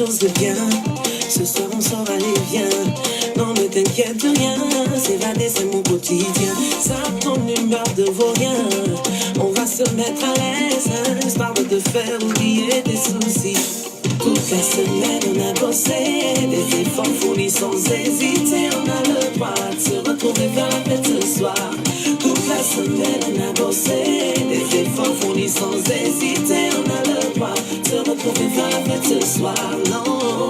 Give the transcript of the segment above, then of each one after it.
chose de bien. Ce soir on sort, allez viens. Non ne t'inquiète de rien, s'évader c'est mon quotidien. Ça prend une barre de vaurien. On va se mettre à l'aise, histoire de te faire oublier tes soucis. Toute la semaine on a bossé, des efforts fournis sans hésiter. On a le droit de se retrouver vers la fête ce soir. Toute la semaine on a bossé, des efforts fournis sans hésiter. On a le droit de se retrouver vers la fête ce soir. Non,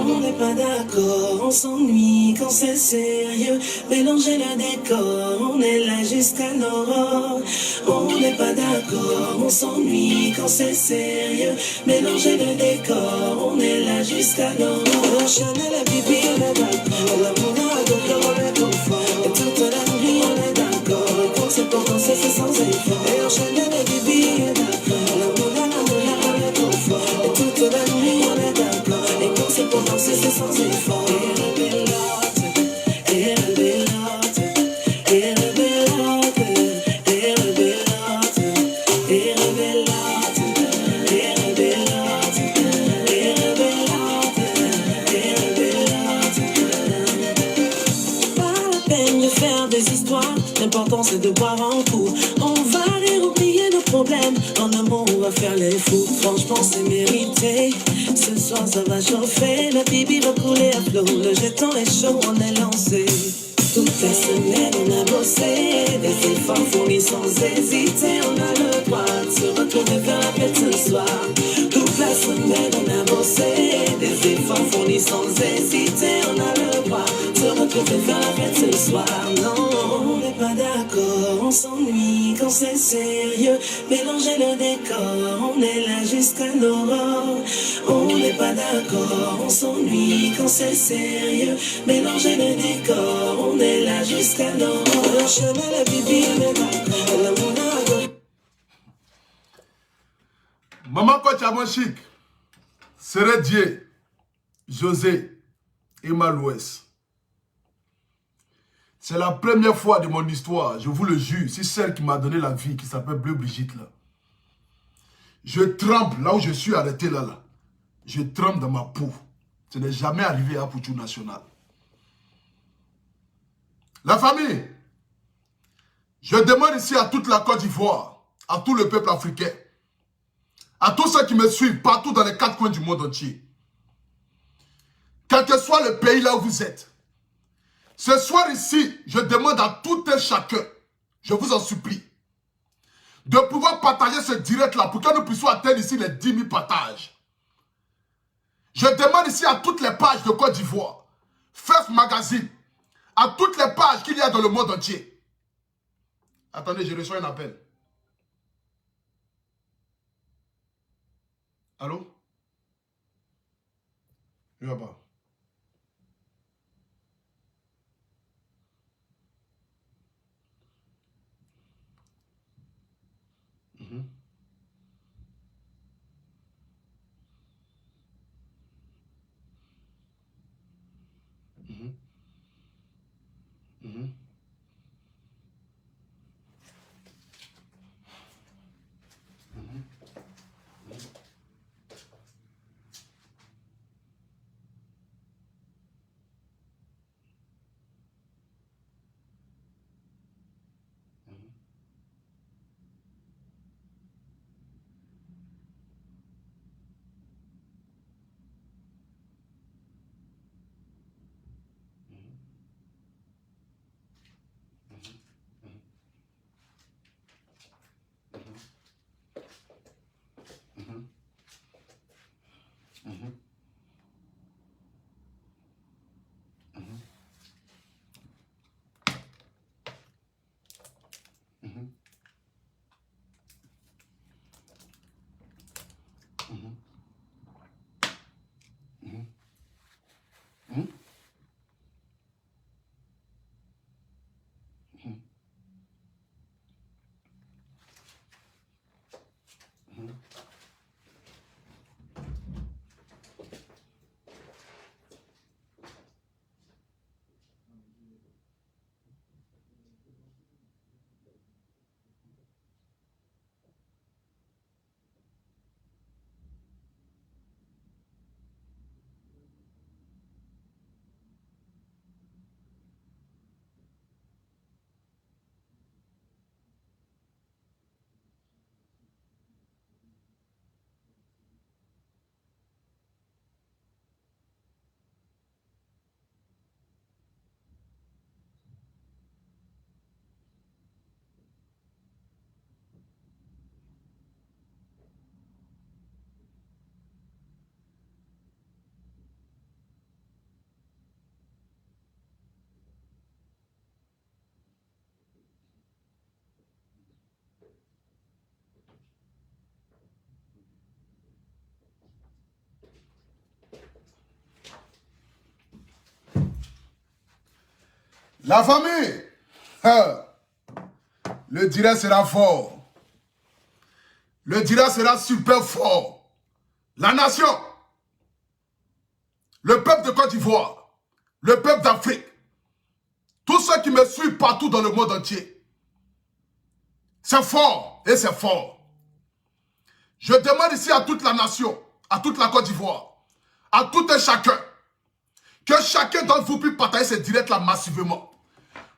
on n'est pas d'accord, on s'ennuie quand c'est sérieux. Mélanger le décor, on est là jusqu'à l'aurore. On n'est pas d'accord, on s'ennuie quand c'est sérieux. Mélanger le décor, on est là jusqu'à l'aurore. Chanel la bibi, on est d'accord. La mouna de l'or, on est confort. Et toute la nuit, on est d'accord. Et quand c'est pour danser, c'est sans effort. Et Chanel la bibi, on est d'accord. La mouna, on est confort. Et toute la nuit, on est d'accord. Et quand c'est pour danser, c'est sans effort. Et rebellote, et rebellote, et rebellote, et rebellote, et rebellote, et rebellote, et rebellote, et rebellote. Pas la peine de faire des histoires, l'important c'est de boire un coup. On va aller oublier nos problèmes, en amour on va faire les fous. Franchement c'est mérité, ce soir ça va chauffer. La bibi va couler à flot, le jeton est chaud, on est lancé. Toute la semaine on a bossé, des efforts fournis sans hésiter. On a le droit de se retrouver faire la fête ce soir. Toute la semaine on a bossé, des efforts fournis sans hésiter. On a le droit de se retrouver faire la fête ce soir. Non, on n'est pas d'accord, on s'ennuie quand c'est sérieux. Mélanger le décor, on est là jusqu'à l'aurore. On n'est pas d'accord, on s'ennuie quand c'est sérieux. Mélanger le décor, on est là jusqu'à l'aurore. Chanel la bibi, on est d'accord. La mouna. Maman Coach Amon Chic, Seré Dié, José, Emma Louès. C'est la première fois de mon histoire, je vous le jure, c'est celle qui m'a donné la vie, qui s'appelle Bleu Brigitte là. Je tremble là où je suis arrêté là. Je tremble dans ma peau. Ce n'est jamais arrivé à Pouchou National. La famille, je demande ici à toute la Côte d'Ivoire, à tout le peuple africain, à tous ceux qui me suivent partout dans les 4 coins du monde entier. Quel que soit le pays là où vous êtes, ce soir ici, je demande à tout un chacun, je vous en supplie, de pouvoir partager ce direct là pour que nous puissions atteindre ici les 10 000 partages. Je demande ici à toutes les pages de Côte d'Ivoire, First Magazine, à toutes les pages qu'il y a dans le monde entier. Attendez, je reçois un appel. Allô? Je vais pas. La famille, le direct sera fort. Le direct sera super fort. La nation, le peuple de Côte d'Ivoire, le peuple d'Afrique, tous ceux qui me suivent partout dans le monde entier, c'est fort et c'est fort. Je demande ici à toute la nation, à toute la Côte d'Ivoire, à tout un chacun, que chacun d'entre vous puisse partager ce direct-là massivement.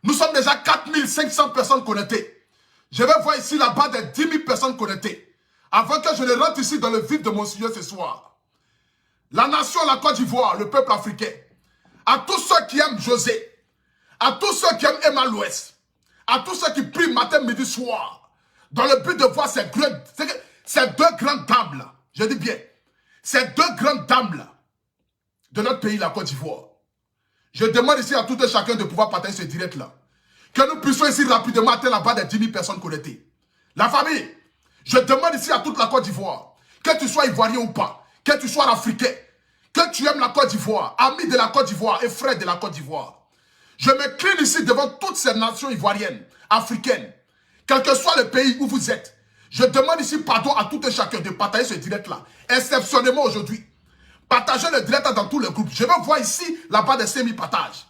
Nous sommes déjà 4500 personnes connectées. Je vais voir ici là-bas des 10 000 personnes connectées. Avant que je ne rentre ici dans le vif de mon sujet ce soir. La nation, la Côte d'Ivoire, le peuple africain, à tous ceux qui aiment José, à tous ceux qui aiment Emma l'Ouest, à tous ceux qui prient matin, midi, soir, dans le but de voir ces deux grandes dames-là, je dis bien, ces deux grandes dames-là, de notre pays, la Côte d'Ivoire. Je demande ici à tout un chacun de pouvoir partager ce direct-là. Que nous puissions ici rapidement atteindre là-bas des 10 000 personnes connectées. La famille, je demande ici à toute la Côte d'Ivoire, que tu sois ivoirien ou pas, que tu sois africain, que tu aimes la Côte d'Ivoire, ami de la Côte d'Ivoire et frère de la Côte d'Ivoire. Je m'incline ici devant toutes ces nations ivoiriennes, africaines, quel que soit le pays où vous êtes. Je demande ici pardon à tout un chacun de partager ce direct-là, exceptionnellement aujourd'hui. Partagez le direct dans tous les groupes. Je veux voir ici là-bas des 5000 partages.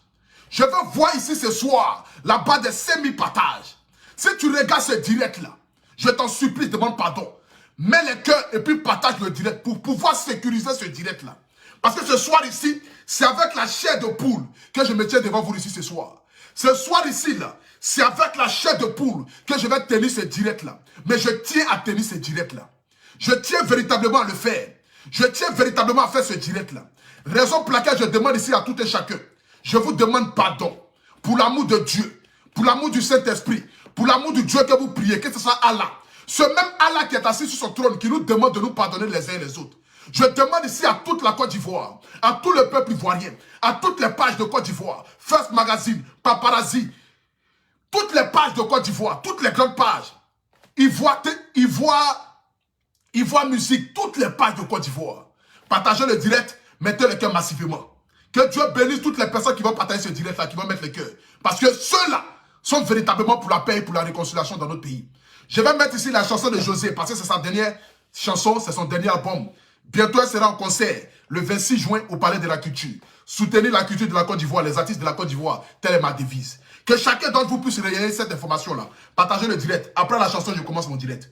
Je veux voir ici ce soir là-bas des 5000 partages. Si tu regardes ce direct-là, je t'en supplie, demande pardon. Mets les cœurs et puis partage le direct pour pouvoir sécuriser ce direct-là. Parce que ce soir ici, c'est avec la chair de poule que je me tiens devant vous ici ce soir. Ce soir ici, là, c'est avec la chair de poule que je vais tenir ce direct-là. Mais je tiens à tenir ce direct-là. Je tiens véritablement à le faire. Je tiens véritablement à faire ce direct-là. Raison pour laquelle je demande ici à tout et chacun. Je vous demande pardon. Pour l'amour de Dieu. Pour l'amour du Saint-Esprit. Pour l'amour du Dieu que vous priez. Que ce soit Allah. Ce même Allah qui est assis sur son trône. Qui nous demande de nous pardonner les uns et les autres. Je demande ici à toute la Côte d'Ivoire. À tout le peuple ivoirien. À toutes les pages de Côte d'Ivoire. First Magazine. Paparazzi. Toutes les pages de Côte d'Ivoire. Toutes les grandes pages. Ivoire Musique, toutes les pages de Côte d'Ivoire. Partagez le direct, mettez le cœur massivement. Que Dieu bénisse toutes les personnes qui vont partager ce direct-là, qui vont mettre le cœur. Parce que ceux-là sont véritablement pour la paix et pour la réconciliation dans notre pays. Je vais mettre ici la chanson de José, parce que c'est sa dernière chanson, c'est son dernier album. Bientôt, elle sera en concert, le 26 juin, au Palais de la Culture. Soutenez la culture de la Côte d'Ivoire, les artistes de la Côte d'Ivoire, telle est ma devise. Que chacun d'entre vous puisse relayer cette information-là. Partagez le direct. Après la chanson, je commence mon direct.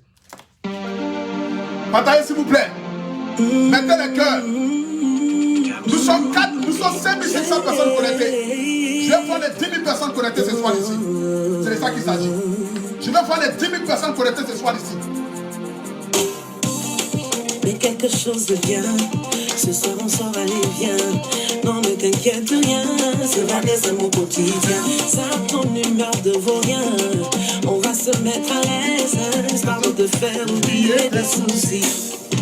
Partagez s'il vous plaît. Mettez les cœurs. Nous sommes 5500 personnes connectées. Je vais voir les 10 000 personnes connectées ce soir ici. C'est de ça qu'il s'agit. Je vais voir les 10 000 personnes connectées ce soir ici. Mais quelque chose de bien. Ce soir on sort, allez viens. Non ne t'inquiète rien. C'est vrai c'est mon quotidien. Ça ton humeur de vaurien. On va se mettre à l'aise. Parle de faire oublier tes soucis.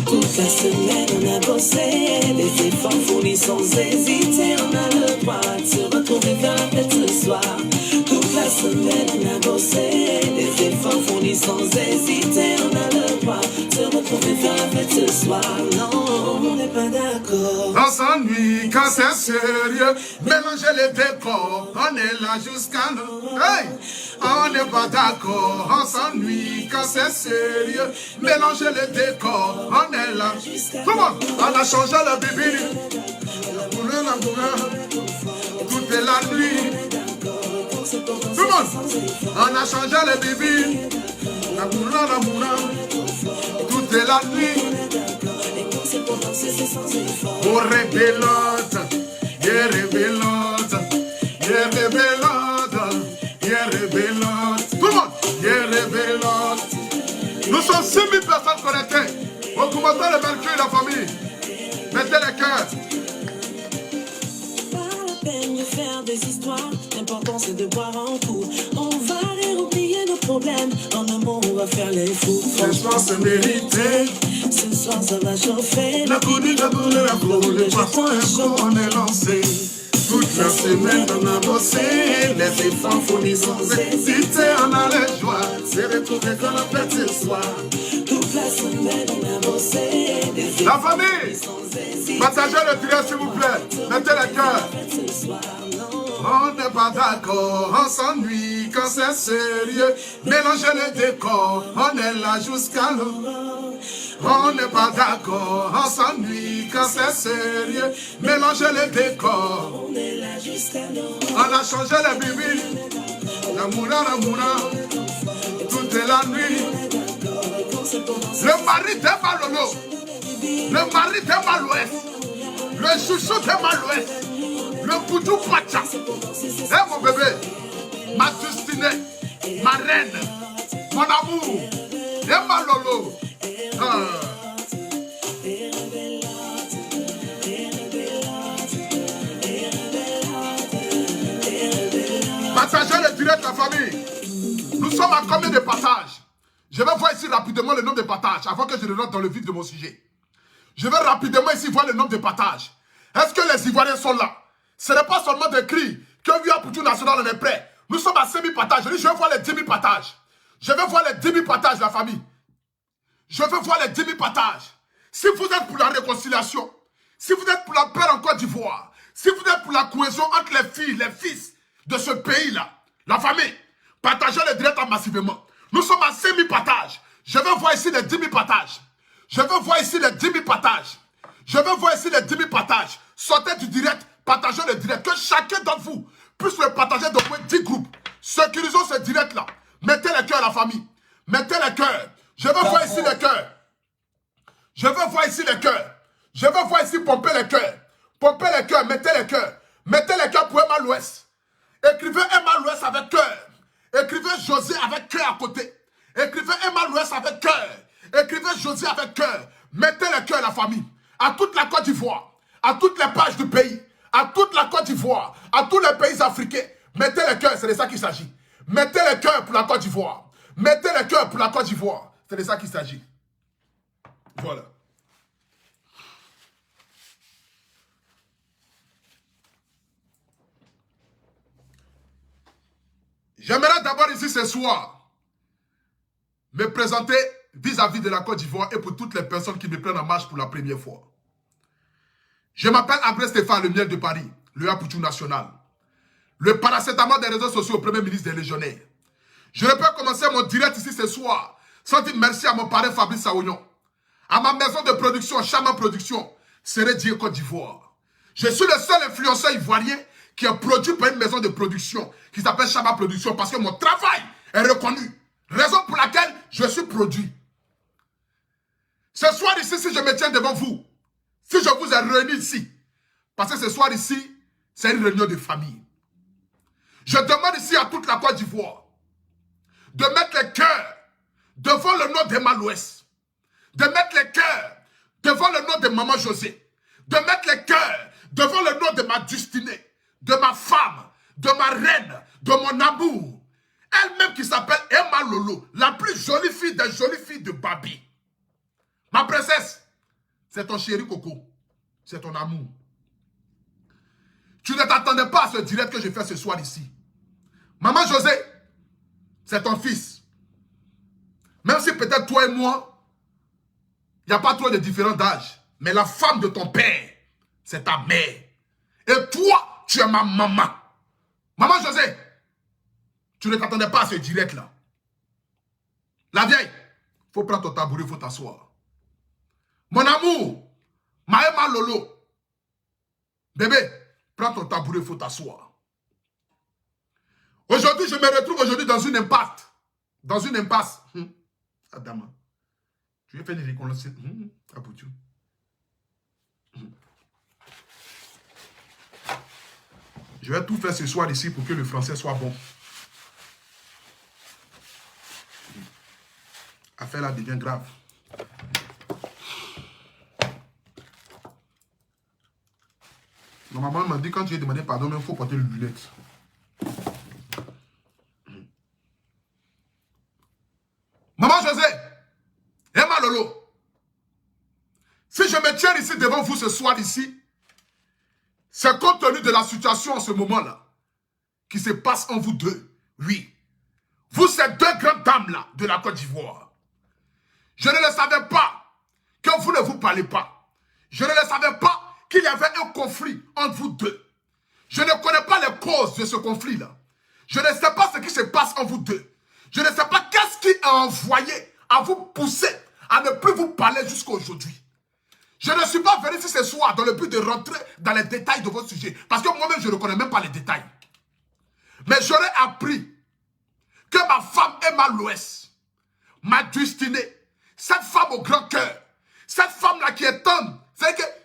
Toute la semaine on a bossé. Des efforts fournis sans hésiter. On a le droit de se retrouver vers la fête ce soir. Toute la semaine on a bossé. Des efforts fournis sans hésiter. On a le droit de se retrouver vers la fête ce soir. Non, on n'est pas d'accord. On s'ennuie quand c'est sérieux. Mélanger les décors. On est là jusqu'à nous. Hey! On n'est pas d'accord. On s'ennuie quand c'est sérieux. Mélanger les décors. On est là. Tout le monde, on a changé le bibi. Tout est la nuit. Tout le monde, on a changé le bibi. Tout est la nuit. Oh, révélote, yeah, révélote, yeah, révélote, yeah, révélote. Tout le monde, yeah, révélote. Nous sommes 6 000 personnes connectées. Augmentez le mercure, la famille. Mettez les cœurs. Pas la peine de faire des histoires. L'important c'est de boire un coup. On va aller oublier nos problèmes. En un mot, on va faire les fous. Franchement, c'est mérité. Ce soir, ça va chauffer. La coude, la boule, la boule, le poisson est chaud, on est lancé. Toute la semaine, on a bossé. Les efforts fournis sans hésiter, on a les joies. C'est retrouvé quand la fête ce soir. Toute la semaine, on a bossé. La famille, partagez le direct s'il vous plaît. Mettez les cœurs. Ce soir, non. On n'est pas d'accord, on s'ennuie quand c'est sérieux. Mélangez les décors, on est là jusqu'à l'eau. On n'est pas d'accord, on s'ennuie quand c'est sérieux. Mélangez les décors, on est là jusqu'à l'eau. on a changé les bibis. L'amoura, toute la nuit. Le mari de Malolo, le mari de Malouest, le chouchou de Malouest, le boudou Pacha. Eh mon bébé, ma destinée, ma reine, mon amour, de Malolo. Partagez le direct, la famille. Nous sommes à combien de partages? Je vais voir ici rapidement le nombre de partages avant que je rentre dans le vif de mon sujet. Je vais rapidement ici voir le nombre de partages. Est-ce que les Ivoiriens sont là? Ce n'est pas seulement des cris que Via Poutou National on est prêt. Nous sommes à 5 000 partages. Je dis, je vais voir les 10 000 partages. Je vais voir les 10 000 partages, la famille. Je veux voir les 10 000 partages. Si vous êtes pour la réconciliation, si vous êtes pour la paix en Côte d'Ivoire, si vous êtes pour la cohésion entre les filles, les fils de ce pays-là, la famille, partagez le direct massivement. Nous sommes à 5 000 partages. Je veux voir ici les 10 000 partages. Je veux voir ici les 10 000 partages. Je veux voir ici les 10 000 partages. Sortez du direct, partagez le direct. Que chacun d'entre vous puisse le partager dans moins 10 groupes. Sécurisons ce direct-là. Mettez les cœurs, la famille. Mettez les cœurs. Je veux voir ici les cœurs. Je veux voir ici les cœurs. Je veux voir ici pomper les cœurs. Pomper les cœurs, mettez les cœurs. Mettez les cœurs pour Emma l'Ouest. Écrivez Emma l'Ouest avec cœur. Écrivez José avec cœur à côté. Écrivez Emma l'Ouest avec cœur. Écrivez José avec cœur. Mettez les cœurs, la famille. À toute la Côte d'Ivoire. À toutes les pages du pays. À toute la Côte d'Ivoire. À tous les pays africains. Mettez les cœurs, c'est de ça qu'il s'agit. Mettez les cœurs pour la Côte d'Ivoire. Mettez les cœurs pour la Côte d'Ivoire. C'est de ça qu'il s'agit. Voilà. J'aimerais d'abord ici ce soir me présenter vis-à-vis de la Côte d'Ivoire et pour toutes les personnes qui me prennent en marche pour la première fois. Je m'appelle André Stéphane, le miel de Paris, le Via Poutou National, le paracétamol des réseaux sociaux au Premier ministre des Légionnaires. Je ne peux commencer mon direct ici ce soir sans dire merci à mon parrain Fabrice Saounion, à ma maison de production, Chama Production, Sérédié Côte d'Ivoire. Je suis le seul influenceur ivoirien qui est produit par une maison de production qui s'appelle Chama Production parce que mon travail est reconnu. Raison pour laquelle je suis produit. Ce soir ici, si je me tiens devant vous, si je vous ai réunis ici, parce que ce soir ici, c'est une réunion de famille. Je demande ici à toute la Côte d'Ivoire de mettre les cœurs devant le nom d'Emma l'Ouest, de mettre les cœurs devant le nom de Maman José, de mettre les cœurs devant le nom de ma destinée, de ma femme, de ma reine, de mon amour. Elle-même qui s'appelle Emma Lolo, la plus jolie fille des jolies filles de Babi. Ma princesse, c'est ton chéri Coco, c'est ton amour. Tu ne t'attendais pas à ce direct que je fais ce soir ici. Maman José, c'est ton fils. Même si peut-être toi et moi, il n'y a pas trop de différence d'âge. Mais la femme de ton père, c'est ta mère. Et toi, tu es ma maman. Maman José, tu ne t'attendais pas à ce direct-là. La vieille, il faut prendre ton tabouret, il faut t'asseoir. Mon amour, Maëma Lolo, bébé, prends ton tabouret, il faut t'asseoir. Aujourd'hui, je me retrouve aujourd'hui dans une impasse. Dans une impasse. Adama, tu veux faire des reconnaissances. Je vais tout faire ce soir ici pour que le français soit bon. L'affaire là devient grave. Normalement, on m'a dit quand tu as demandé pardon, il faut porter le lunette. Maman José, Emma Lolo, si je me tiens ici devant vous ce soir ici, c'est compte tenu de la situation en ce moment-là qui se passe en vous deux. Oui. Vous, ces deux grandes dames-là de la Côte d'Ivoire. Je ne le savais pas que vous ne vous parlez pas. Je ne le savais pas qu'il y avait un conflit entre vous deux. Je ne connais pas les cause de ce conflit-là. Je ne sais pas ce qui se passe en vous deux. Je ne sais pas qu'est-ce qui a envoyé à vous pousser à ne plus vous parler jusqu'à aujourd'hui. Je ne suis pas venu ici ce soir dans le but de rentrer dans les détails de votre sujet. Parce que moi-même, je ne connais même pas les détails. Mais j'aurais appris que ma femme Emma Loès, ma destinée, cette femme au grand cœur, cette femme-là qui est tendre,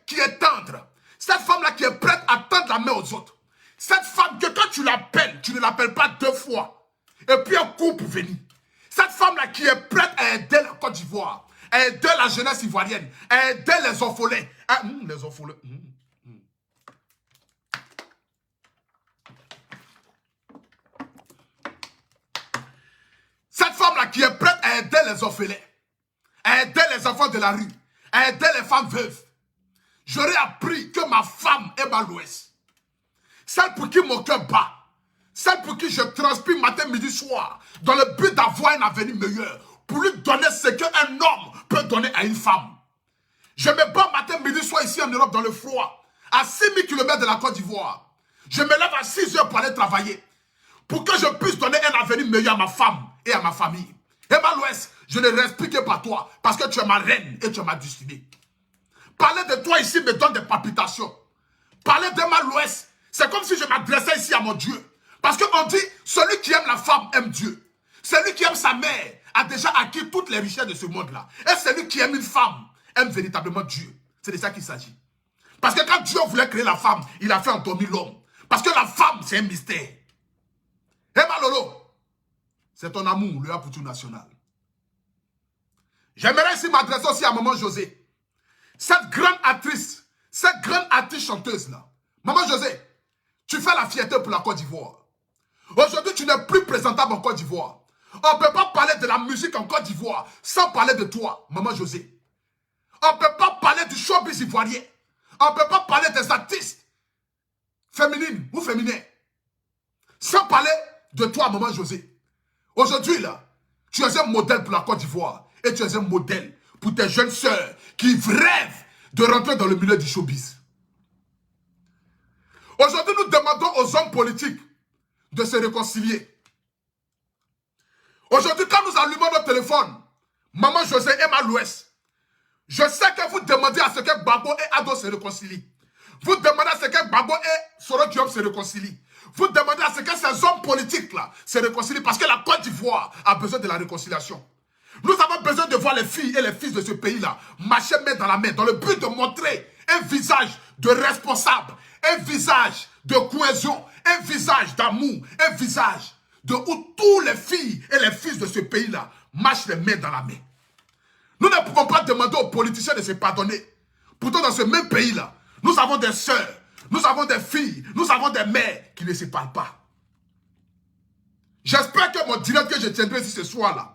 qui est tendre, cette femme-là qui est prête à tendre la main aux autres, cette femme que quand tu l'appelles, tu ne l'appelles pas 2 fois, et puis un coup pour venir. Cette femme-là qui est prête à aider la Côte d'Ivoire, à aider la jeunesse ivoirienne, à aider les orphelins. Les orphelins. Cette femme-là qui est prête à aider les orphelins, à aider les enfants de la rue, à aider les femmes veuves. J'aurais appris que ma femme est Loès, celle pour qui mon cœur bat, celle pour qui je transpire matin, midi, soir, dans le but d'avoir un avenir meilleur, pour lui donner ce qu'un homme peut donner à une femme. Je me bats matin, midi, soir ici en Europe dans le froid, à 6000 km de la Côte d'Ivoire. Je me lève à 6 heures pour aller travailler, pour que je puisse donner un avenir meilleur à ma femme et à ma famille. Emma Loès, je ne respire que par toi, parce que tu es ma reine et tu es ma destinée. Parler de toi ici me donne des palpitations. Parler d'Emma Loès, c'est comme si je m'adressais ici à mon Dieu. Parce qu'on dit, celui qui aime la femme aime Dieu. Celui qui aime sa mère a déjà acquis toutes les richesses de ce monde-là. Et celui qui aime une femme aime véritablement Dieu. C'est de ça qu'il s'agit. Parce que quand Dieu voulait créer la femme, il a fait endormir l'homme. Parce que la femme, c'est un mystère. Emma Lolo, c'est ton amour, le pour tout national. J'aimerais ici m'adresser aussi à Maman José. Cette grande actrice, cette grande artiste chanteuse-là. Maman José, tu fais la fierté pour la Côte d'Ivoire. Aujourd'hui, tu n'es plus présentable en Côte d'Ivoire. On ne peut pas parler de la musique en Côte d'Ivoire sans parler de toi, Maman José. On ne peut pas parler du showbiz ivoirien. On ne peut pas parler des artistes féminines ou féminins sans parler de toi, Maman José. Aujourd'hui, là, tu es un modèle pour la Côte d'Ivoire et tu es un modèle pour tes jeunes sœurs qui rêvent de rentrer dans le milieu du showbiz. Aujourd'hui, nous demandons aux hommes politiques de se réconcilier. Aujourd'hui, quand nous allumons notre téléphone, Maman José et Emma Loès, je sais que vous demandez à ce que Gbagbo et Ado se réconcilient. Vous demandez à ce que Gbagbo et Soro Diop se réconcilient. Vous demandez à ce que ces hommes politiques-là se réconcilient parce que la Côte d'Ivoire a besoin de la réconciliation. Nous avons besoin de voir les filles et les fils de ce pays-là marcher main dans la main dans le but de montrer un visage de responsable, un visage de cohésion, un visage d'amour, un visage de où tous les filles et les fils de ce pays-là marchent les mains dans la main. Nous ne pouvons pas demander aux politiciens de se pardonner. Pourtant, dans ce même pays-là, nous avons des sœurs, nous avons des filles, nous avons des mères qui ne se parlent pas. J'espère que mon direct que je tiendrai ici ce soir-là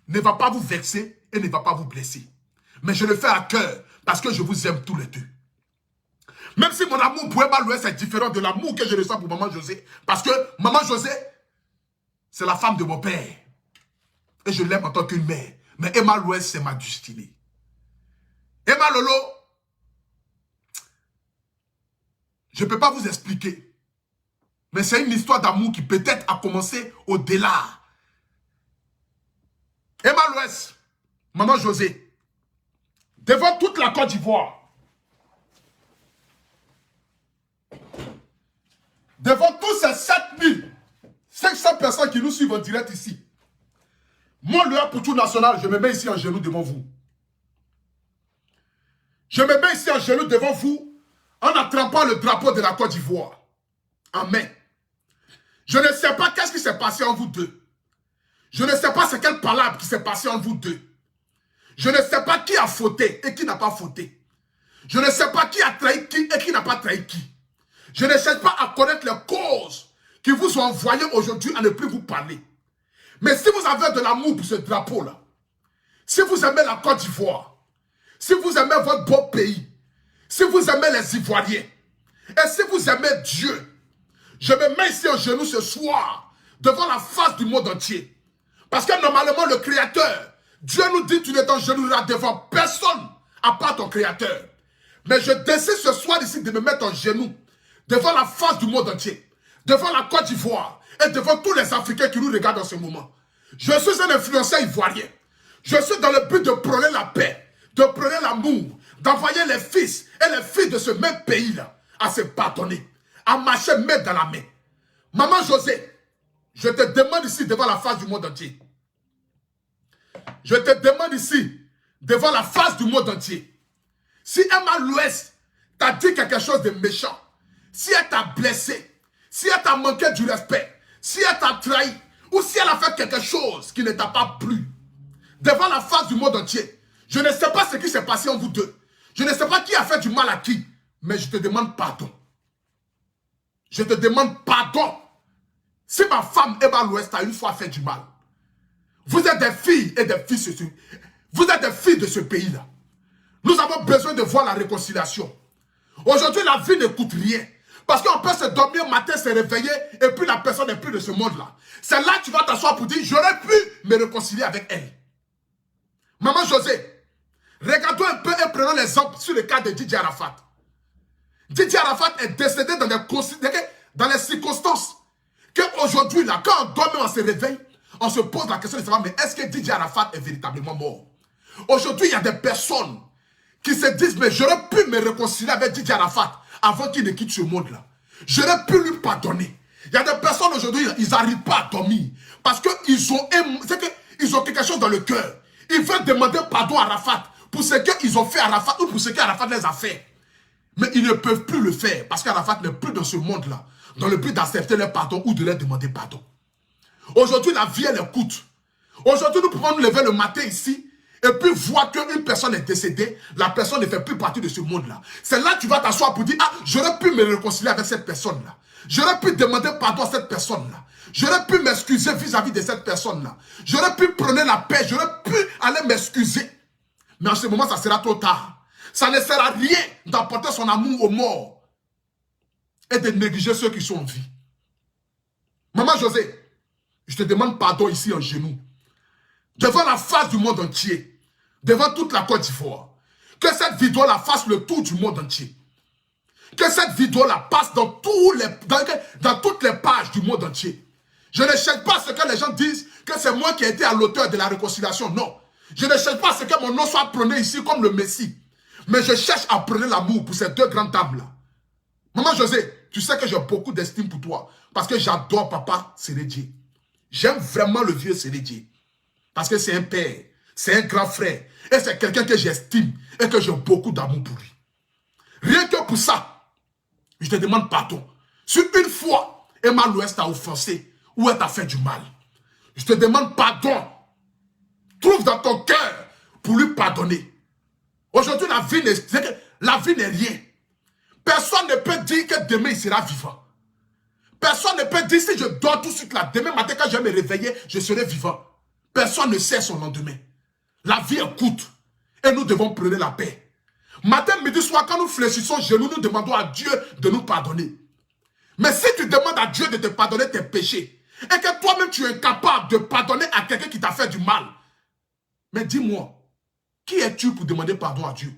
ne va pas vous vexer et ne va pas vous blesser. Mais je le fais à cœur parce que je vous aime tous les deux. Même si mon amour pour Emma Loès est différent de l'amour que je ressens pour Maman José. Parce que Maman José, c'est la femme de mon père. Et je l'aime en tant qu'une mère. Mais Emma Loès, c'est ma destinée. Emma Lolo, je ne peux pas vous expliquer. Mais c'est une histoire d'amour qui peut-être a commencé au-delà. Emma Loès, Maman José, devant toute la Côte d'Ivoire, devant tous ces 7500 personnes qui nous suivent en direct ici, moi, le pour tout national, je me mets ici en genoux devant vous. Je me mets ici en genoux devant vous en attrapant le drapeau de la Côte d'Ivoire en main. Je ne sais pas qu'est-ce qui s'est passé en vous deux. Je ne sais pas c'est quelle palabre qui s'est passée en vous deux. Je ne sais pas qui a fauté et qui n'a pas fauté. Je ne sais pas qui a trahi qui et qui n'a pas trahi qui. Je ne cherche pas à connaître les causes qui vous ont envoyé aujourd'hui à ne plus vous parler. Mais si vous avez de l'amour pour ce drapeau-là, si vous aimez la Côte d'Ivoire, si vous aimez votre beau pays, si vous aimez les Ivoiriens, et si vous aimez Dieu, je me mets ici en genoux ce soir, devant la face du monde entier. Parce que normalement, le Créateur, Dieu nous dit, tu ne t'engenouilleras devant personne, à part ton Créateur. Mais je décide ce soir ici de me mettre en genoux, devant la face du monde entier, devant la Côte d'Ivoire et devant tous les Africains qui nous regardent en ce moment. Je suis un influenceur ivoirien. Je suis dans le but de prôner la paix, de prôner l'amour, d'envoyer les fils et les filles de ce même pays-là à se pardonner, à marcher main dans la main. Maman José, je te demande ici devant la face du monde entier. Je te demande ici devant la face du monde entier. Si Emma Louès t'a dit quelque chose de méchant, si elle t'a blessé, si elle t'a manqué du respect, si elle t'a trahi, ou si elle a fait quelque chose qui ne t'a pas plu, devant la face du monde entier, je ne sais pas ce qui s'est passé en vous deux. Je ne sais pas qui a fait du mal à qui, mais je te demande pardon. Je te demande pardon. Si ma femme Emma Louès t'a une fois fait du mal, vous êtes des filles et des fils, vous êtes des filles de ce pays-là. Nous avons besoin de voir la réconciliation. Aujourd'hui, la vie ne coûte rien. Parce qu'on peut se dormir matin, se réveiller, et puis la personne n'est plus de ce monde-là. C'est là que tu vas t'asseoir pour dire, j'aurais pu me réconcilier avec elle. Maman José, regardons un peu et prenons l'exemple sur le cas de Didier Arafat. Didier Arafat est décédé dans les circonstances qu'aujourd'hui, là, quand on dort, on se réveille, on se pose la question de savoir, mais est-ce que Didier Arafat est véritablement mort? Aujourd'hui, il y a des personnes qui se disent, mais j'aurais pu me réconcilier avec Didier Arafat avant qu'il ne quitte ce monde-là. J'aurais pu lui pardonner. Il y a des personnes aujourd'hui, ils n'arrivent pas à dormir parce qu'ils ont quelque chose dans le cœur. Ils veulent demander pardon à Arafat pour ce qu'ils ont fait à Arafat ou pour ce qu'Arafat les a fait. Mais ils ne peuvent plus le faire parce qu'Arafat n'est plus dans ce monde-là, dans le but d'accepter leur pardon ou de leur demander pardon. Aujourd'hui, la vie, elle coûte. Aujourd'hui, nous pouvons nous lever le matin ici et puis voir qu'une personne est décédée, la personne ne fait plus partie de ce monde-là. C'est là que tu vas t'asseoir pour dire, ah, j'aurais pu me réconcilier avec cette personne-là. J'aurais pu demander pardon à cette personne-là. J'aurais pu m'excuser vis-à-vis de cette personne-là. J'aurais pu prendre la paix, j'aurais pu aller m'excuser. Mais en ce moment, ça sera trop tard. Ça ne sert à rien d'apporter son amour aux morts et de négliger ceux qui sont en vie. Maman José, je te demande pardon ici en genoux. Devant la face du monde entier, devant toute la Côte d'Ivoire, que cette vidéo-là fasse le tour du monde entier. Que cette vidéo-là passe dans toutes les pages du monde entier. Je ne cherche pas ce que les gens disent, que c'est moi qui ai été à l'auteur de la réconciliation. Non. Je ne cherche pas ce que mon nom soit prôné ici comme le Messie. Mais je cherche à prôner l'amour pour ces deux grandes dames-là. Maman José, tu sais que j'ai beaucoup d'estime pour toi. Parce que j'adore papa Sérédié. J'aime vraiment le vieux Sérédié. Parce que c'est un père, c'est un grand frère. Et c'est quelqu'un que j'estime et que j'ai beaucoup d'amour pour lui. Rien que pour ça, je te demande pardon. Si une fois, Emma Louès t'a offensé ou elle t'a fait du mal, je te demande pardon. Trouve dans ton cœur pour lui pardonner. Aujourd'hui, la vie n'est rien. Personne ne peut dire que demain il sera vivant. Personne ne peut dire si je dors tout de suite là, demain matin quand je vais me réveiller, je serai vivant. Personne ne sait son lendemain. La vie est courte et nous devons prendre la paix. Matin, midi, soir, quand nous fléchissons genoux, nous demandons à Dieu de nous pardonner. Mais si tu demandes à Dieu de te pardonner tes péchés et que toi-même tu es incapable de pardonner à quelqu'un qui t'a fait du mal, mais dis-moi, qui es-tu pour demander pardon à Dieu?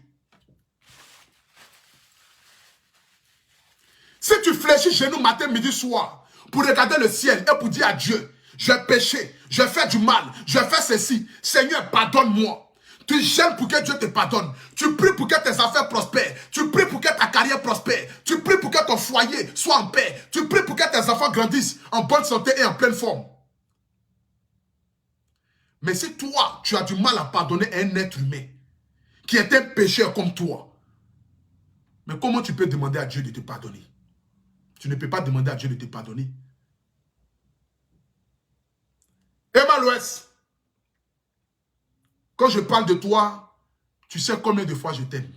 Si tu fléchis genoux matin, midi, soir pour regarder le ciel et pour dire à Dieu, j'ai péché, j'ai fait du mal, j'ai fait ceci. Seigneur, pardonne-moi. Tu gênes pour que Dieu te pardonne. Tu pries pour que tes affaires prospèrent. Tu pries pour que ta carrière prospère. Tu pries pour que ton foyer soit en paix. Tu pries pour que tes enfants grandissent en bonne santé et en pleine forme. Mais si toi, tu as du mal à pardonner à un être humain qui est un pécheur comme toi, mais comment tu peux demander à Dieu de te pardonner? Tu ne peux pas demander à Dieu de te pardonner. Emma Louès, quand je parle de toi, tu sais combien de fois je t'aime.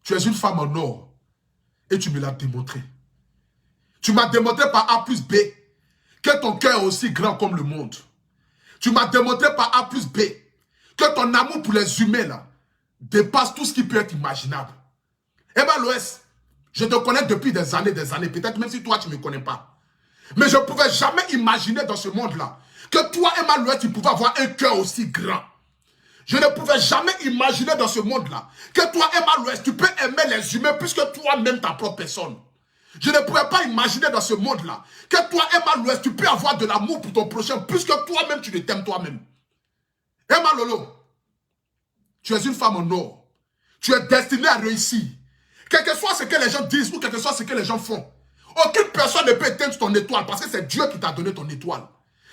Tu es une femme en or et tu me l'as démontré. Tu m'as démontré par A plus B que ton cœur est aussi grand comme le monde. Tu m'as démontré par A plus B que ton amour pour les humains là, dépasse tout ce qui peut être imaginable. Emma Louès, je te connais depuis des années, peut-être même si toi tu ne me connais pas. Mais je ne pouvais jamais imaginer dans ce monde-là que toi, Emma Louès, tu pouvais avoir un cœur aussi grand. Je ne pouvais jamais imaginer dans ce monde-là que toi, Emma Louès, tu peux aimer les humains plus que toi-même ta propre personne. Je ne pourrais pas imaginer dans ce monde-là que toi, Emma Louest, tu peux avoir de l'amour pour ton prochain plus que toi-même, tu ne t'aimes toi-même. Emma Lolo, tu es une femme en or. Tu es destinée à réussir. Quel que soit ce que les gens disent ou quel que soit ce que les gens font, aucune personne ne peut éteindre ton étoile parce que c'est Dieu qui t'a donné ton étoile.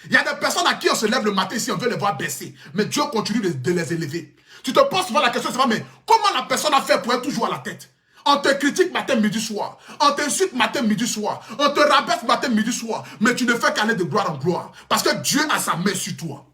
Il y a des personnes à qui on se lève le matin ici, on veut les voir baisser. Mais Dieu continue de les élever. Tu te poses souvent la question, mais comment la personne a fait pour être toujours à la tête? On te critique matin, midi, soir. On t'insulte matin, midi, soir. On te rabaisse matin, midi, soir. Mais tu ne fais qu'aller de gloire en gloire. Parce que Dieu a sa main sur toi.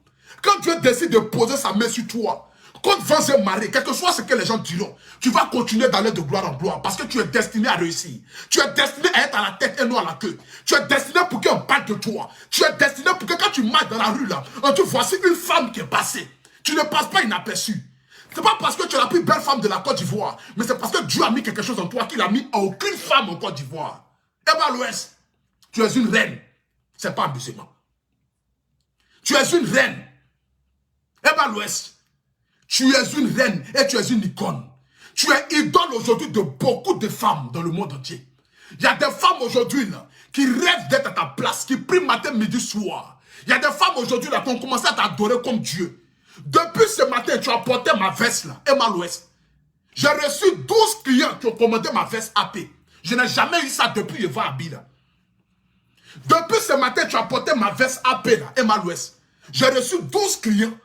Quand Dieu décide de poser sa main sur toi, quand vent se marrer, quel que soit ce que les gens diront, tu vas continuer d'aller de gloire en gloire parce que tu es destiné à réussir. Tu es destiné à être à la tête et non à la queue. Tu es destiné pour qu'on parle de toi. Tu es destiné pour que quand tu marches dans la rue là, on te voici une femme qui est passée. Tu ne passes pas inaperçu. C'est pas parce que tu es la plus belle femme de la Côte d'Ivoire, mais c'est parce que Dieu a mis quelque chose en toi qu'il a mis à aucune femme en Côte d'Ivoire. Emma Louest, tu es une reine. C'est pas amusement. Tu es une reine. Emma Louest, tu es une reine et tu es une icône. Tu es idole aujourd'hui de beaucoup de femmes dans le monde entier. Il y a des femmes aujourd'hui qui rêvent d'être à ta place, qui prient matin, midi, soir. Il y a des femmes aujourd'hui qui ont commencé à t'adorer comme Dieu. Depuis ce matin, tu as porté ma veste là, Emma Louest. J'ai reçu 12 clients qui ont commandé ma veste AP. Je n'ai jamais eu ça depuis Eva Abila. Depuis ce matin, tu as porté ma veste AP là, Emma Louest. J'ai reçu 12 clients.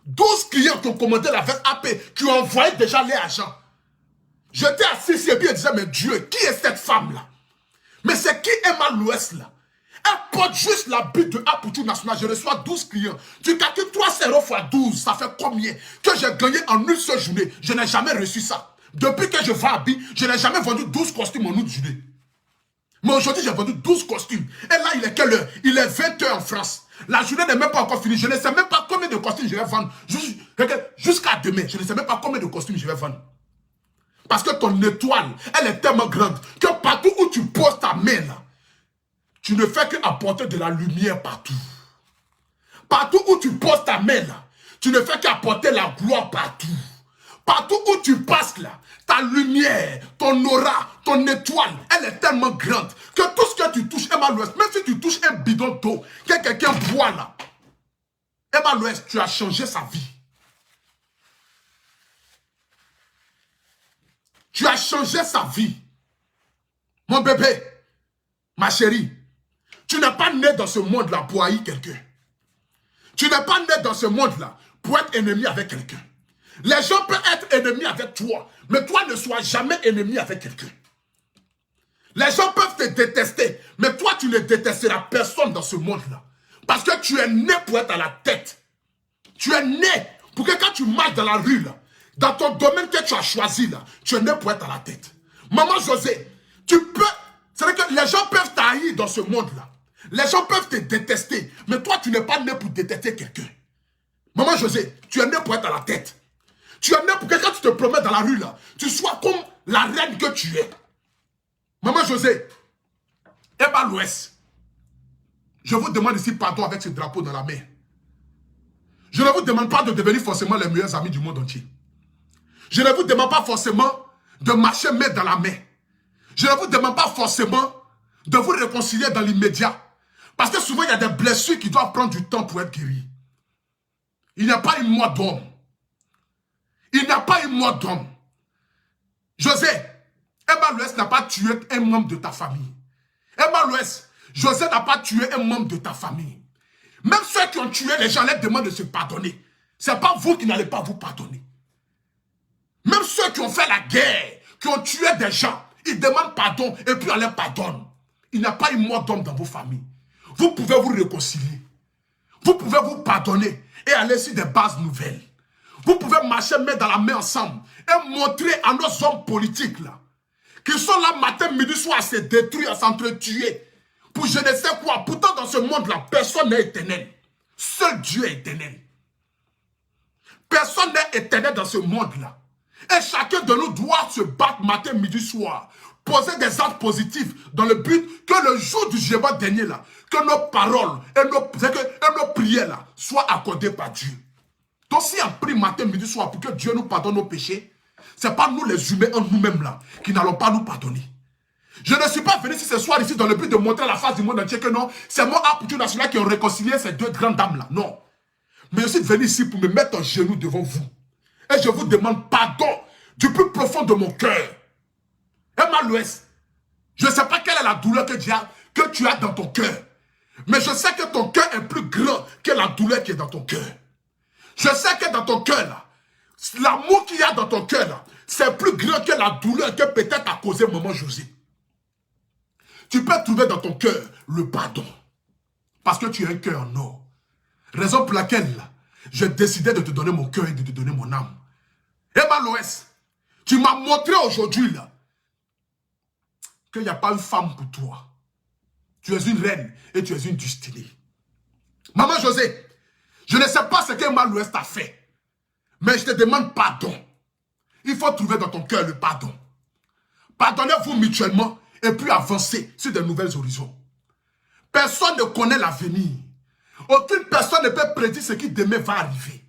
12 clients qui ont commandé la veste AP, qui ont envoyé déjà les agents. J'étais assis ici et puis je disais, mais Dieu, qui est cette femme-là? Mais c'est qui Emma Louest là? Elle porte juste la bite de A pour tout national. Je reçois 12 clients. Tu calcules 3 euros fois 12, ça fait combien? Que j'ai gagné en une seule journée. Je n'ai jamais reçu ça. Depuis que je vends à Bi, je n'ai jamais vendu 12 costumes en une journée. Mais aujourd'hui, j'ai vendu 12 costumes. Et là, il est quelle heure? Il est 20 h en France. La journée n'est même pas encore finie. Je ne sais même pas combien de costumes je vais vendre. Jusqu'à demain, je ne sais même pas combien de costumes je vais vendre. Parce que ton étoile, elle est tellement grande que partout où tu poses ta main, là, tu ne fais qu'apporter de la lumière partout. Partout où tu poses ta main, là, tu ne fais qu'apporter la gloire partout. Partout où tu passes, là, ta lumière, ton aura, ton étoile, elle est tellement grande que tout ce que tu touches, Emma Louest, même si tu touches un bidon d'eau, que quelqu'un boit là, Emma Louest, tu as changé sa vie. Tu as changé sa vie. Mon bébé, ma chérie, tu n'es pas né dans ce monde-là pour haïr quelqu'un. Tu n'es pas né dans ce monde-là pour être ennemi avec quelqu'un. Les gens peuvent être ennemis avec toi, mais toi ne sois jamais ennemi avec quelqu'un. Les gens peuvent te détester, mais toi tu ne détesteras personne dans ce monde-là. Parce que tu es né pour être à la tête. Tu es né pour que quand tu marches dans la rue, là, dans ton domaine que tu as choisi, là, tu es né pour être à la tête. Maman José, tu peux... C'est-à-dire que les gens peuvent t'haïr dans ce monde-là. Les gens peuvent te détester, mais toi tu n'es pas né pour détester quelqu'un. Maman José, tu es né pour être à la tête. Tu es né pour que quand tu te promènes dans la rue, là, tu sois comme la reine que tu es. Maman José, Emma Louest, je vous demande ici pardon avec ce drapeau dans la main. Je ne vous demande pas de devenir forcément les meilleurs amis du monde entier. Je ne vous demande pas forcément de marcher main dans la main. Je ne vous demande pas forcément de vous réconcilier dans l'immédiat. Parce que souvent, il y a des blessures qui doivent prendre du temps pour être guéries. Il n'y a pas une mort d'homme. Il n'y a pas une mort d'homme. José, Emma Louest n'a pas tué un membre de ta famille. Emma Louest, José n'a pas tué un membre de ta famille. Même ceux qui ont tué les gens les demandent de se pardonner. Ce n'est pas vous qui n'allez pas vous pardonner. Même ceux qui ont fait la guerre, qui ont tué des gens, ils demandent pardon et puis on les pardonne. Il n'y a pas une mort d'homme dans vos familles. Vous pouvez vous réconcilier. Vous pouvez vous pardonner et aller sur des bases nouvelles. Vous pouvez marcher main dans la main ensemble et montrer à nos hommes politiques là, qui sont là matin, midi, soir à se détruire, à s'entretuer. Pour je ne sais quoi. Pourtant dans ce monde-là, personne n'est éternel. Seul Dieu est éternel. Personne n'est éternel dans ce monde-là. Et chacun de nous doit se battre matin, midi, soir. Poser des actes positifs dans le but que le jour du jugement dernier là, que nos paroles et nos prières là soient accordées par Dieu. Donc si on prie matin, midi, soir pour que Dieu nous pardonne nos péchés, ce n'est pas nous les humains en nous-mêmes là qui n'allons pas nous pardonner. Je ne suis pas venu ce soir ici dans le but de montrer à la face du monde entier que non, c'est moi, Apoutou National, qui ont réconcilié ces deux grandes dames-là. Non. Mais je suis venu ici pour me mettre en genoux devant vous. Et je vous demande pardon du plus profond de mon cœur. Emma Louest, je ne sais pas quelle est la douleur que tu as dans ton cœur. Mais je sais que ton cœur est plus grand que la douleur qui est dans ton cœur. Je sais que dans ton cœur, là, l'amour qu'il y a dans ton cœur, là, c'est plus grand que la douleur que peut-être a causé maman José. Tu peux trouver dans ton cœur le pardon. Parce que tu as un cœur en or. Raison pour laquelle j'ai décidé de te donner mon cœur et de te donner mon âme. Emma Loès, tu m'as montré aujourd'hui là qu'il n'y a pas une femme pour toi. Tu es une reine et tu es une destinée. Maman José, je ne sais pas ce qu'Emma Loès t'a fait. Mais je te demande pardon. Il faut trouver dans ton cœur le pardon. Pardonnez-vous mutuellement et puis avancer sur de nouvelles horizons. Personne ne connaît l'avenir. Aucune personne ne peut prédire ce qui demain va arriver.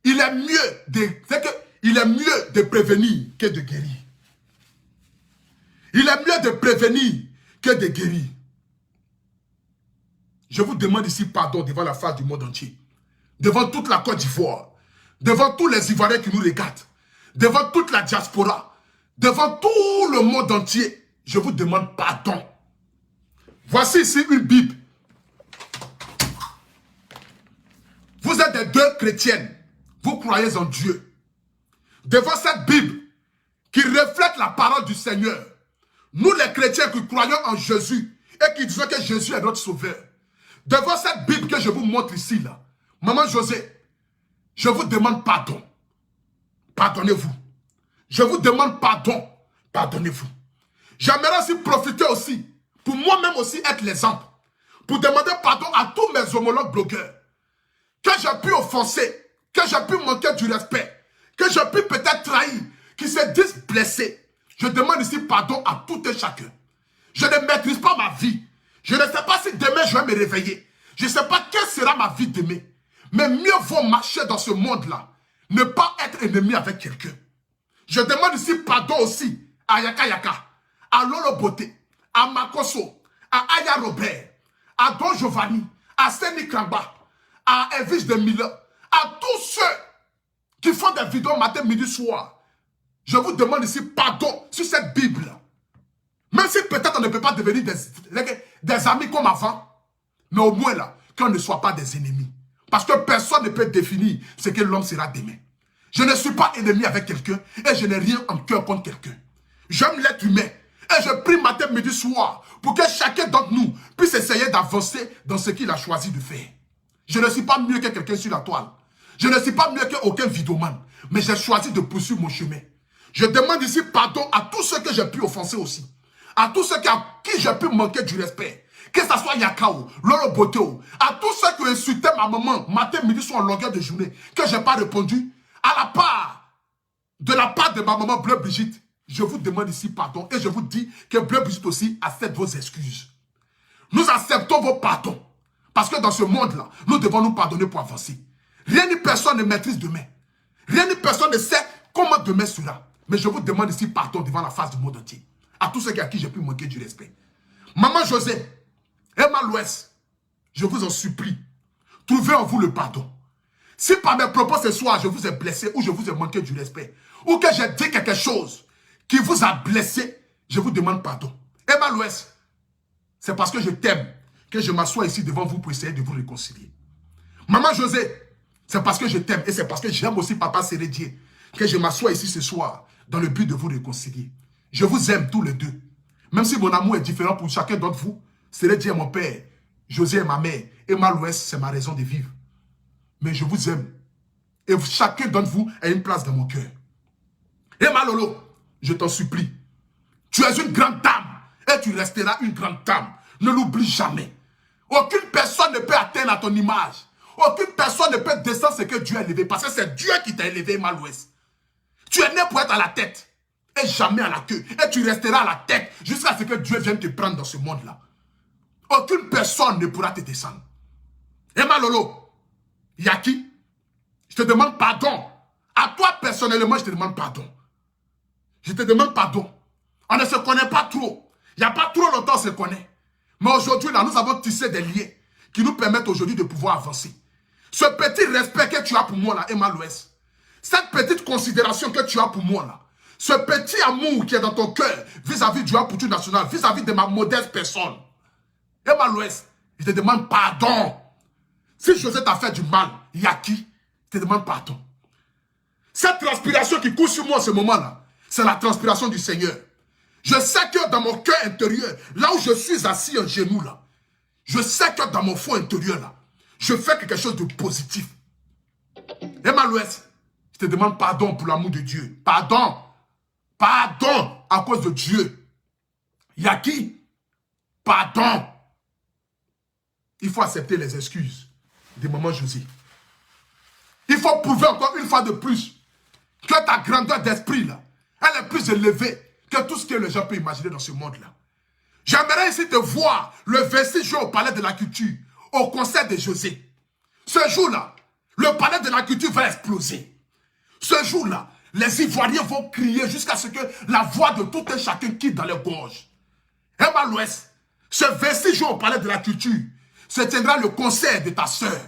Il est mieux de prévenir que de guérir. Il est mieux de prévenir que de guérir. Je vous demande ici pardon devant la face du monde entier. Devant toute la Côte d'Ivoire. Devant tous les Ivoiriens qui nous regardent. Devant toute la diaspora. Devant tout le monde entier. Je vous demande pardon. Voici ici une Bible. Vous êtes des deux chrétiennes. Vous croyez en Dieu. Devant cette Bible qui reflète la parole du Seigneur, nous les chrétiens qui croyons en Jésus et qui disons que Jésus est notre sauveur, devant cette Bible que je vous montre ici, là, Maman José, je vous demande pardon. Pardonnez-vous. Je vous demande pardon. Pardonnez-vous. J'aimerais aussi profiter aussi, pour moi-même aussi être l'exemple, pour demander pardon à tous mes homologues blogueurs, que j'ai pu offenser, que j'ai pu manquer du respect, que j'ai pu peut-être trahir, qui se disent blessés. Je demande ici pardon à tout et chacun. Je ne maîtrise pas ma vie. Je ne sais pas si demain je vais me réveiller. Je ne sais pas quelle sera ma vie demain. Mais mieux vaut marcher dans ce monde-là. Ne pas être ennemi avec quelqu'un. Je demande ici pardon aussi à Yaka Yaka, à Lolo Boté, à Makoso, à Aya Robert, à Don Giovanni, à Seni Kramba, à Elvis de Miller, à tous ceux qui font des vidéos matin, midi, soir. Je vous demande ici pardon sur cette Bible. Même si peut-être on ne peut pas devenir des amis comme avant, mais au moins là, qu'on ne soit pas des ennemis. Parce que personne ne peut définir ce que l'homme sera demain. Je ne suis pas ennemi avec quelqu'un et je n'ai rien en cœur contre quelqu'un. J'aime l'être humain et je prie matin, midi, soir pour que chacun d'entre nous puisse essayer d'avancer dans ce qu'il a choisi de faire. Je ne suis pas mieux que quelqu'un sur la toile. Je ne suis pas mieux qu'aucun vidéoman. Mais j'ai choisi de poursuivre mon chemin. Je demande ici pardon à tous ceux que j'ai pu offenser aussi. À tous ceux à qui j'ai pu manquer du respect. Que ce soit Yakao, Lolo Boteo, à tous ceux qui ont insulté ma maman matin, midi, soir en longueur de journée, que je n'ai pas répondu, de la part de ma maman Bleu Brigitte, je vous demande ici pardon et je vous dis que Bleu Brigitte aussi accepte vos excuses. Nous acceptons vos pardons. Parce que dans ce monde-là, nous devons nous pardonner pour avancer. Rien ni personne ne maîtrise demain. Rien ni personne ne sait comment demain sera. Mais je vous demande ici pardon devant la face du monde entier. À tous ceux à qui j'ai pu manquer du respect. Maman José, Emma Louès, je vous en supplie, trouvez en vous le pardon. Si par mes propos ce soir, je vous ai blessé ou je vous ai manqué du respect, ou que j'ai dit quelque chose qui vous a blessé, je vous demande pardon. Emma Louès, c'est parce que je t'aime que je m'assois ici devant vous pour essayer de vous réconcilier. Maman José, c'est parce que je t'aime et c'est parce que j'aime aussi Papa Sérédier que je m'assois ici ce soir dans le but de vous réconcilier. Je vous aime tous les deux. Même si mon amour est différent pour chacun d'entre vous, Sérédier est mon père, José est ma mère, Emma Louès, c'est ma raison de vivre. Mais je vous aime. Et chacun d'entre vous a une place dans mon cœur. Emma Lolo, je t'en supplie. Tu es une grande dame et tu resteras une grande dame. Ne l'oublie jamais. Aucune personne ne peut atteindre à ton image. Aucune personne ne peut descendre ce que Dieu a élevé. Parce que c'est Dieu qui t'a élevé, Emma Louès. Tu es né pour être à la tête et jamais à la queue. Et tu resteras à la tête jusqu'à ce que Dieu vienne te prendre dans ce monde-là. Aucune personne ne pourra te descendre. Emma Lolo, Yaki, je te demande pardon. À toi personnellement, je te demande pardon. Je te demande pardon. On ne se connaît pas trop. Il n'y a pas trop longtemps, on se connaît. Mais aujourd'hui, là, nous avons tissé des liens qui nous permettent aujourd'hui de pouvoir avancer. Ce petit respect que tu as pour moi, là, Emma Louest, cette petite considération que tu as pour moi, là, ce petit amour qui est dans ton cœur vis-à-vis du Apoutu national, vis-à-vis de ma modeste personne, Emma Louest, je te demande pardon. Si José t'a fait du mal, il y a qui? Je te demande pardon. Cette transpiration qui coule sur moi en ce moment-là, c'est la transpiration du Seigneur. Je sais que dans mon cœur intérieur, là où je suis assis en genoux, là, je sais que dans mon fond intérieur, là, je fais quelque chose de positif. Emma Louest, je te demande pardon pour l'amour de Dieu. Pardon. Pardon à cause de Dieu. Il y a qui? Pardon. Il faut accepter les excuses de maman José. Il faut prouver encore une fois de plus que ta grandeur d'esprit, là, elle est plus élevée que tout ce que les gens peuvent imaginer dans ce monde-là. J'aimerais ici te voir le 26 juin au Palais de la Culture, au concert de José. Ce jour-là, le Palais de la Culture va exploser. Ce jour-là, les Ivoiriens vont crier jusqu'à ce que la voix de tout un chacun quitte dans les gorges. Emma Louest, ce 26 juin au Palais de la Culture, se tiendra le concert de ta sœur,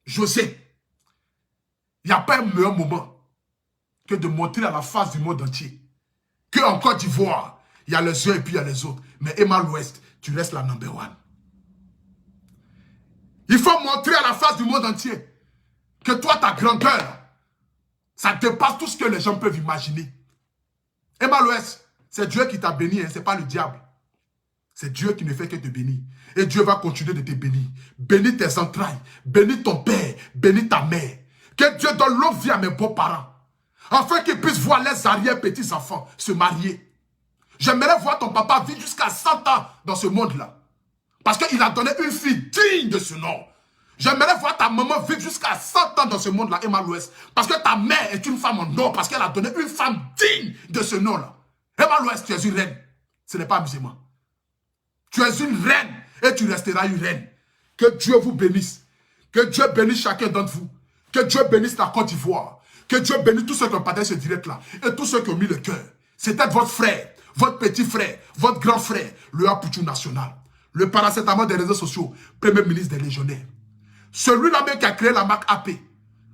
José. Il n'y a pas un meilleur moment que de montrer à la face du monde entier qu'en Côte d'Ivoire, il y a les uns et puis il y a les autres. Mais Emma Louest, tu restes la number one. Il faut montrer à la face du monde entier que toi, ta grandeur, ça dépasse tout ce que les gens peuvent imaginer. Emma Louest, c'est Dieu qui t'a béni, hein, ce n'est pas le diable. C'est Dieu qui ne fait que te bénir. Et Dieu va continuer de te bénir. Bénis tes entrailles, bénis ton père, bénis ta mère. Que Dieu donne longue vie à mes beaux-parents, afin qu'ils puissent voir les arrière-petits-enfants se marier. J'aimerais voir ton papa vivre jusqu'à 100 ans dans ce monde-là. Parce qu'il a donné une fille digne de ce nom. J'aimerais voir ta maman vivre jusqu'à 100 ans dans ce monde-là, Emma Louest. Parce que ta mère est une femme en or, parce qu'elle a donné une femme digne de ce nom-là. Emma Louest, tu es une reine. Ce n'est pas amusement. Tu es une reine et tu resteras une reine. Que Dieu vous bénisse. Que Dieu bénisse chacun d'entre vous. Que Dieu bénisse la Côte d'Ivoire. Que Dieu bénisse tous ceux qui ont partagé ce direct-là. Et tous ceux qui ont mis le cœur. C'était votre frère, votre petit frère, votre grand frère, le Apoutu national. Le paracétamol des réseaux sociaux, premier ministre des légionnaires. Celui-là même qui a créé la marque AP.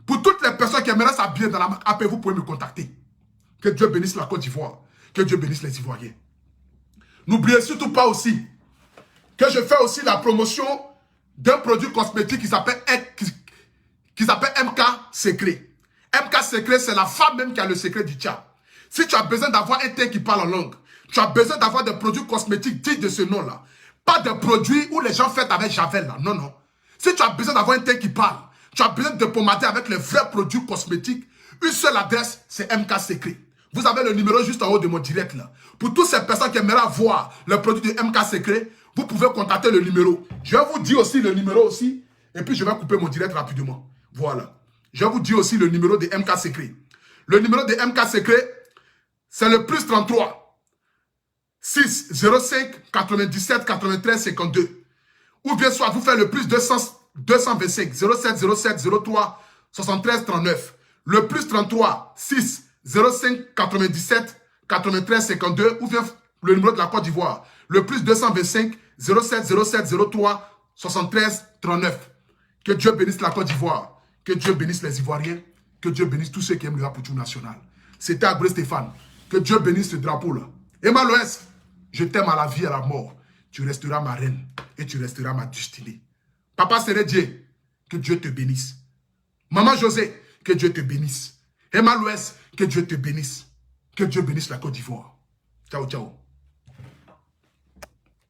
Pour toutes les personnes qui aimeraient s'habiller dans la marque AP, vous pouvez me contacter. Que Dieu bénisse la Côte d'Ivoire. Que Dieu bénisse les Ivoiriens. N'oubliez surtout pas aussi que je fais aussi la promotion d'un produit cosmétique qui s'appelle MK Secret. MK Secret, c'est la femme même qui a le secret du Tchad. Si tu as besoin d'avoir un thé qui parle en langue, tu as besoin d'avoir des produits cosmétiques dignes de ce nom-là. Pas des produits où les gens fêtent avec Javel, là. Non, non. Si tu as besoin d'avoir un thé qui parle, tu as besoin de pomader avec les vrais produits cosmétiques, une seule adresse, c'est MK Secret. Vous avez le numéro juste en haut de mon direct, là. Pour toutes ces personnes qui aimeraient voir le produit de MK Secret, vous pouvez contacter le numéro. Je vais vous dire aussi le numéro aussi, et puis je vais couper mon direct rapidement. Voilà. Je vais vous dire aussi le numéro de MK Secret. Le numéro de MK Secret, c'est le plus 33 6 05 97 93 52. Ou bien soit vous faites le plus 225 07 07 03 73 39. Le plus 33 6 05 97 93 52. Ou bien le numéro de la Côte d'Ivoire. Le plus 225 07 07 03 73 39. Que Dieu bénisse la Côte d'Ivoire. Que Dieu bénisse les Ivoiriens. Que Dieu bénisse tous ceux qui aiment le Apoutu national. C'était Abré Stéphane. Que Dieu bénisse ce drapeau-là. Emma Louest, je t'aime à la vie et à la mort. Tu resteras ma reine et tu resteras ma destinée. Papa Sérédié, que Dieu te bénisse. Maman José, que Dieu te bénisse. Emma Louest, que Dieu te bénisse. Que Dieu bénisse la Côte d'Ivoire. Ciao, ciao.